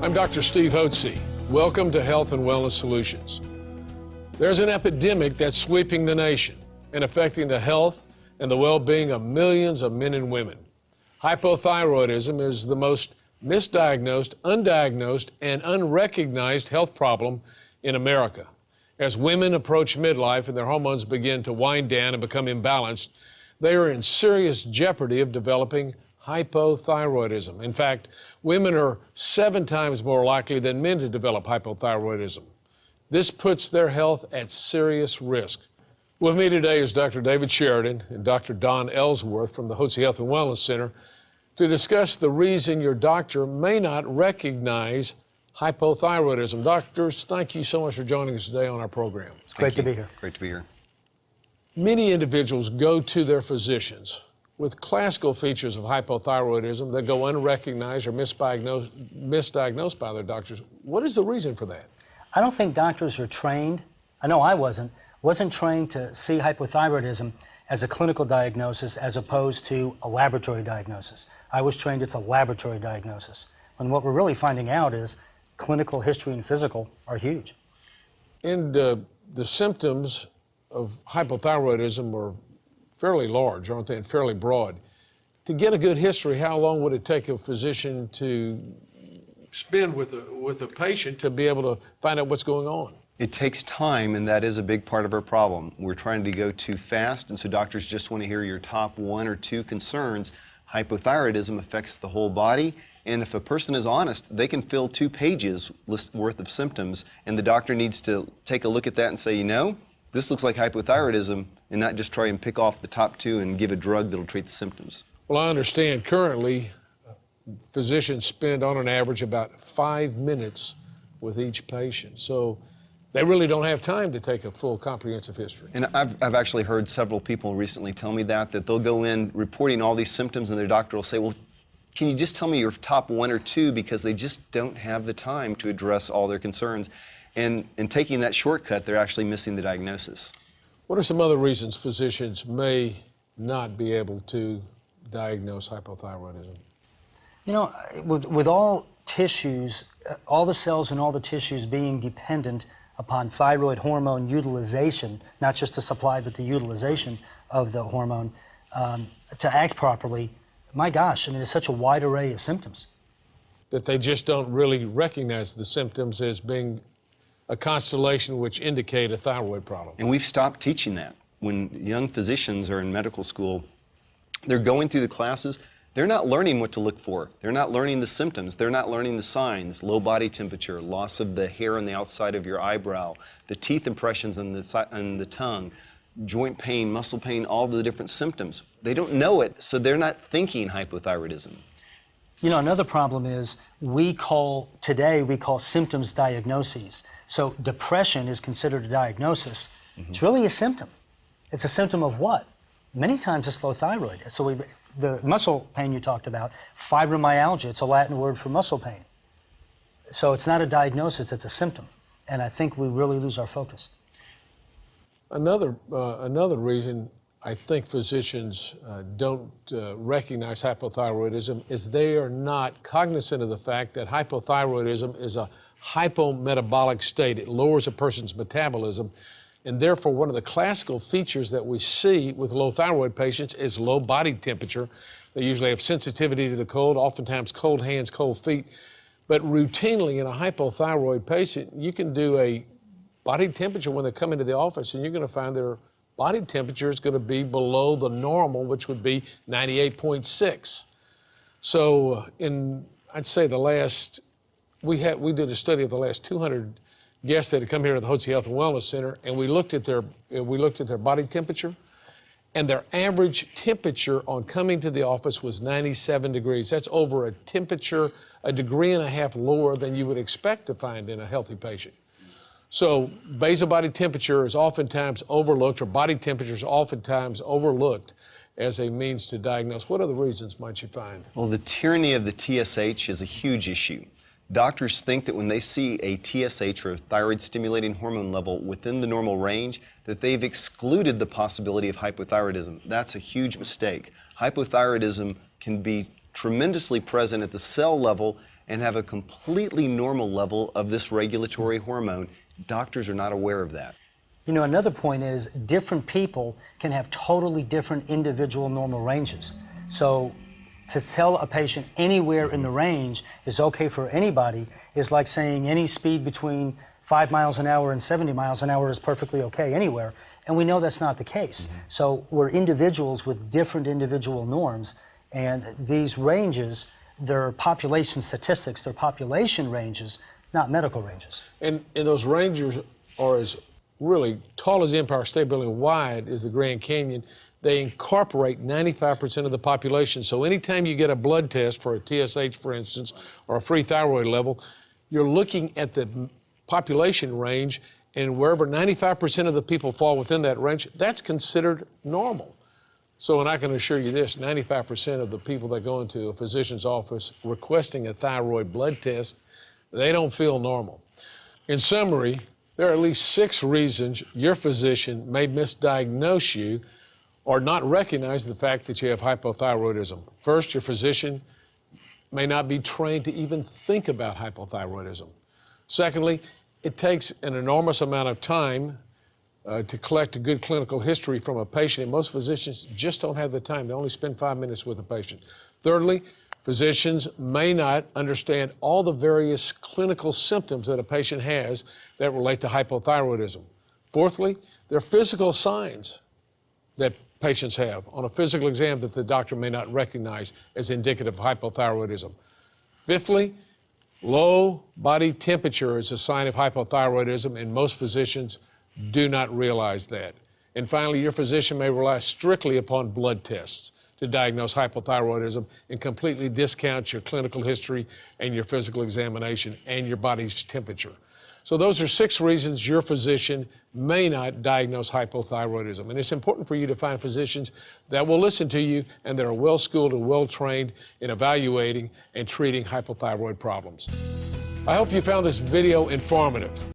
I'm Dr. Steve Hotze. Welcome to Health and Wellness Solutions. There's an epidemic that's sweeping the nation and affecting the health and the well-being of millions of men and women. Hypothyroidism is the most misdiagnosed, undiagnosed, and unrecognized health problem in America. As women approach midlife and their hormones begin to wind down and become imbalanced, they are in serious jeopardy of developing hypothyroidism. In fact, women are 7 times more likely than men to develop hypothyroidism. This puts their health at serious risk. With me today is Dr. David Sheridan and Dr. Don Ellsworth from the Hotze Health and Wellness Center to discuss the reason your doctor may not recognize hypothyroidism. Doctors, thank you so much for joining us today on our program. It's great to be here. Great to be here. Many individuals go to their physicians with classical features of hypothyroidism that go unrecognized or misdiagnosed by their doctors. What is the reason for that? I don't think doctors are trained. I know I wasn't trained to see hypothyroidism as a clinical diagnosis as opposed to a laboratory diagnosis. I was trained it's a laboratory diagnosis. And what we're really finding out is clinical history and physical are huge. And the symptoms of hypothyroidism are fairly large, aren't they, and fairly broad. To get a good history, how long would it take a physician to spend with a patient to be able to find out what's going on? It takes time, and that is a big part of our problem. We're trying to go too fast, and so doctors just want to hear your top 1 or 2 concerns. Hypothyroidism affects the whole body, and if a person is honest, they can fill 2 pages worth of symptoms, and the doctor needs to take a look at that and say, you know, this looks like hypothyroidism, and not just try and pick off the top 2 and give a drug that'll treat the symptoms. Well, I understand currently physicians spend on an average about 5 minutes with each patient. So they really don't have time to take a full comprehensive history. And I've actually heard several people recently tell me that they'll go in reporting all these symptoms and their doctor will say, well, can you just tell me your top 1 or 2, because they just don't have the time to address all their concerns. And in taking that shortcut, they're actually missing the diagnosis. What are some other reasons physicians may not be able to diagnose hypothyroidism? You know, with all tissues, all the cells and all the tissues being dependent upon thyroid hormone utilization, not just the supply, but the utilization of the hormone, to act properly, my gosh, I mean, there's such a wide array of symptoms. That they just don't really recognize the symptoms as being a constellation which indicate a thyroid problem. And we've stopped teaching that. When young physicians are in medical school, they're going through the classes, they're not learning what to look for. They're not learning the symptoms. They're not learning the signs: low body temperature, loss of the hair on the outside of your eyebrow, the teeth impressions on the tongue, joint pain, muscle pain, all the different symptoms. They don't know it, so they're not thinking hypothyroidism. You know, another problem is we call symptoms diagnoses. So depression is considered a diagnosis. Mm-hmm. It's really a symptom. It's a symptom of what? Many times it's low thyroid. So the muscle pain you talked about, fibromyalgia, it's a Latin word for muscle pain. So it's not a diagnosis, it's a symptom. And I think we really lose our focus. Another reason I think physicians don't recognize hypothyroidism is they are not cognizant of the fact that hypothyroidism is a hypometabolic state. It lowers a person's metabolism, and therefore one of the classical features that we see with low thyroid patients is low body temperature. They usually have sensitivity to the cold, oftentimes cold hands, cold feet. But routinely in a hypothyroid patient, you can do a body temperature when they come into the office, and you're going to find their body temperature is going to be below the normal, which would be 98.6. So I'd say we did a study of the last 200 guests that had come here to the Hotze Health and Wellness Center, and we looked at their body temperature, and their average temperature on coming to the office was 97 degrees. That's over a temperature, 1.5 degrees lower than you would expect to find in a healthy patient. So basal body temperature is oftentimes overlooked, or body temperature is oftentimes overlooked as a means to diagnose. What other reasons might you find? Well, the tyranny of the TSH is a huge issue. Doctors think that when they see a TSH, or a thyroid stimulating hormone level, within the normal range, that they've excluded the possibility of hypothyroidism. That's a huge mistake. Hypothyroidism can be tremendously present at the cell level and have a completely normal level of this regulatory hormone. Doctors are not aware of that. You know, another point is different people can have totally different individual normal ranges. So to tell a patient anywhere in the range is okay for anybody is like saying any speed between 5 miles an hour and 70 miles an hour is perfectly okay anywhere. And we know that's not the case. So we're individuals with different individual norms, and these ranges, they're population statistics, they're population ranges, not medical ranges. And those ranges are as really tall as the Empire State Building, wide as the Grand Canyon. They incorporate 95% of the population. So anytime you get a blood test for a TSH, for instance, or a free thyroid level, you're looking at the population range, and wherever 95% of the people fall within that range, that's considered normal. So, and I can assure you this, 95% of the people that go into a physician's office requesting a thyroid blood test, they don't feel normal. In summary, there are at least 6 reasons your physician may misdiagnose you or not recognize the fact that you have hypothyroidism. First, your physician may not be trained to even think about hypothyroidism. Secondly, it takes an enormous amount of time to collect a good clinical history from a patient, and most physicians just don't have the time. They only spend 5 minutes with a patient. Thirdly, physicians may not understand all the various clinical symptoms that a patient has that relate to hypothyroidism. Fourthly, there are physical signs that patients have on a physical exam that the doctor may not recognize as indicative of hypothyroidism. Fifthly, low body temperature is a sign of hypothyroidism, and most physicians do not realize that. And finally, your physician may rely strictly upon blood tests to diagnose hypothyroidism and completely discount your clinical history and your physical examination and your body's temperature. So those are 6 reasons your physician may not diagnose hypothyroidism. And it's important for you to find physicians that will listen to you and that are well-schooled and well-trained in evaluating and treating hypothyroid problems. I hope you found this video informative.